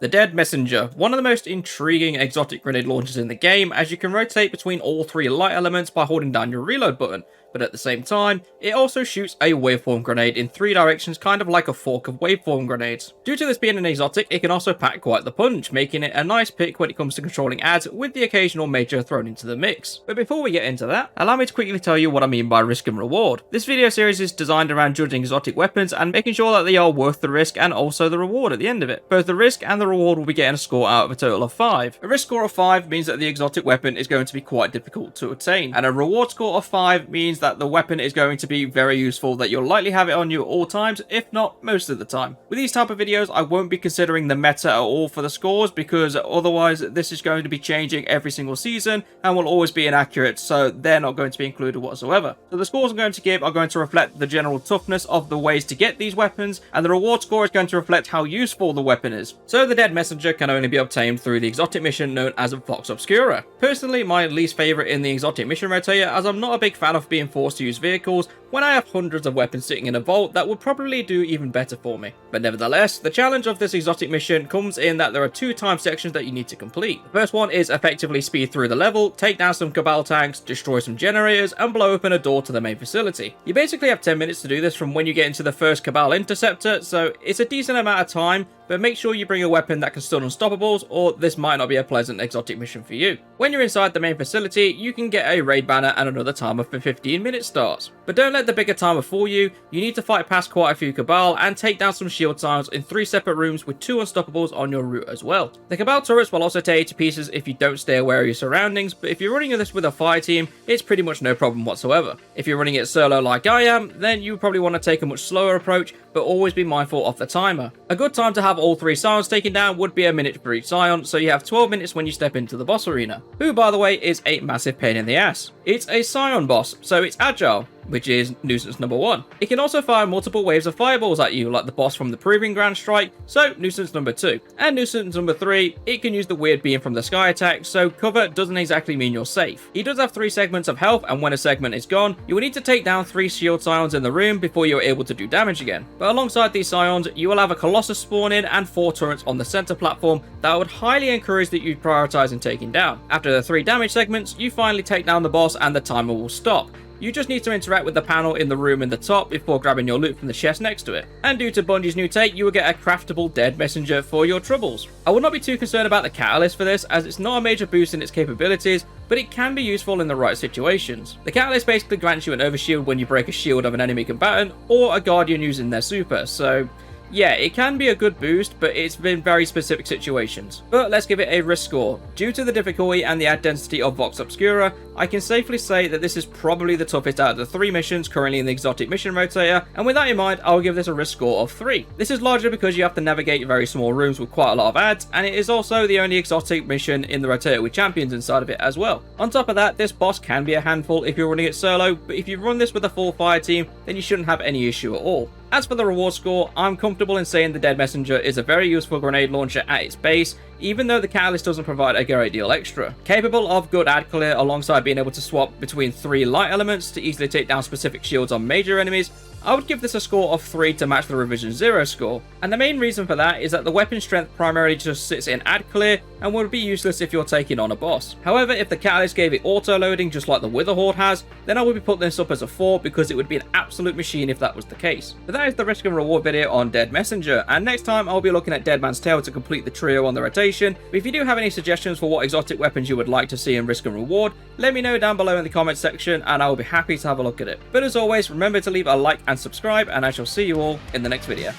The Dead Messenger, one of the most intriguing exotic grenade launchers in the game, as you can rotate between all three light elements by holding down your reload button, but at the same time, it also shoots a waveform grenade in three directions, kind of like a fork of waveform grenades. Due to this being an exotic, it can also pack quite the punch, making it a nice pick when it comes to controlling ads, with the occasional major thrown into the mix. But before we get into that, allow me to quickly tell you what I mean by risk and reward. This video series is designed around judging exotic weapons and making sure that they are worth the risk and also the reward at the end of it. Both the risk and the reward will be getting a score out of a total of 5. A risk score of 5 means that the exotic weapon is going to be quite difficult to attain, and a reward score of 5 means that the weapon is going to be very useful, that you'll likely have it on you at all times, if not most of the time. With these type of videos, I won't be considering the meta at all for the scores, because otherwise this is going to be changing every single season and will always be inaccurate, so they're not going to be included whatsoever. So the scores I'm going to give are going to reflect the general toughness of the ways to get these weapons, and the reward score is going to reflect how useful the weapon is. So the Dead Messenger can only be obtained through the exotic mission known as Vox Obscura. Personally, my least favourite in the exotic mission rotator, as I'm not a big fan of being forced to use vehicles when I have hundreds of weapons sitting in a vault that would probably do even better for me. But nevertheless, the challenge of this exotic mission comes in that there are 2 time sections that you need to complete. The first one is effectively speed through the level, take down some Cabal tanks, destroy some generators, and blow open a door to the main facility. You basically have 10 minutes to do this from when you get into the first Cabal interceptor, so it's a decent amount of time, but make sure you bring a weapon that can stun unstoppables, or this might not be a pleasant exotic mission for you. When you're inside the main facility, you can get a raid banner and another timer for 15 minute starts. But don't let the bigger timer fool you. You need to fight past quite a few Cabal and take down some shield tiles in 3 separate rooms with 2 unstoppables on your route as well. The Cabal turrets will also tear you to pieces if you don't stay aware of your surroundings, but if you're running this with a fire team, it's pretty much no problem whatsoever. If you're running it solo like I am, then you probably want to take a much slower approach, but always be mindful of the timer. A good time to have all 3 scions taken down would be a minute for each scion, so you have 12 minutes when you step into the boss arena, who by the way is a massive pain in the ass. It's a scion boss, so it's agile, which is nuisance number 1. It can also fire multiple waves of fireballs at you, like the boss from the Proving Ground strike, so nuisance number 2. And nuisance number 3, it can use the weird beam from the sky attack, so cover doesn't exactly mean you're safe. He does have 3 segments of health, and when a segment is gone, you will need to take down 3 shield scions in the room before you're able to do damage again. But alongside these scions, you will have a Colossus spawn in and 4 turrets on the center platform that I would highly encourage that you prioritize in taking down. After the 3 damage segments, you finally take down the boss and the timer will stop. You just need to interact with the panel in the room in the top before grabbing your loot from the chest next to it. And due to Bungie's new take, you will get a craftable Dead Messenger for your troubles. I would not be too concerned about the catalyst for this, as it's not a major boost in its capabilities, but it can be useful in the right situations. The catalyst basically grants you an overshield when you break a shield of an enemy combatant, or a guardian using their super, so yeah, it can be a good boost, but it's been very specific situations. But let's give it a risk score. Due to the difficulty and the ad density of Vox Obscura, I can safely say that this is probably the toughest out of the 3 missions currently in the exotic mission rotator, and with that in mind, I'll give this a risk score of 3. This is largely because you have to navigate very small rooms with quite a lot of ads, and it is also the only exotic mission in the rotator with champions inside of it as well. On top of that, this boss can be a handful if you're running it solo, but if you run this with a full fire team, then you shouldn't have any issue at all. As for the reward score, I'm comfortable in saying the Dead Messenger is a very useful grenade launcher at its base, even though the catalyst doesn't provide a great deal extra. Capable of good ad clear alongside being able to swap between 3 light elements to easily take down specific shields on major enemies, I would give this a score of 3 to match the Revision 0 score. And the main reason for that is that the weapon strength primarily just sits in ad clear and would be useless if you're taking on a boss. However, if the catalyst gave it auto loading just like the Wither Horde has, then I would be putting this up as a 4 because it would be an absolute machine if that was the case. But that is the risk and reward video on Dead Messenger, and next time I'll be looking at Dead Man's Tale to complete the trio on the rotation. But if you do have any suggestions for what exotic weapons you would like to see in risk and reward, let me know down below in the comments section and I will be happy to have a look at it. But as always, remember to leave a like and subscribe, and I shall see you all in the next video.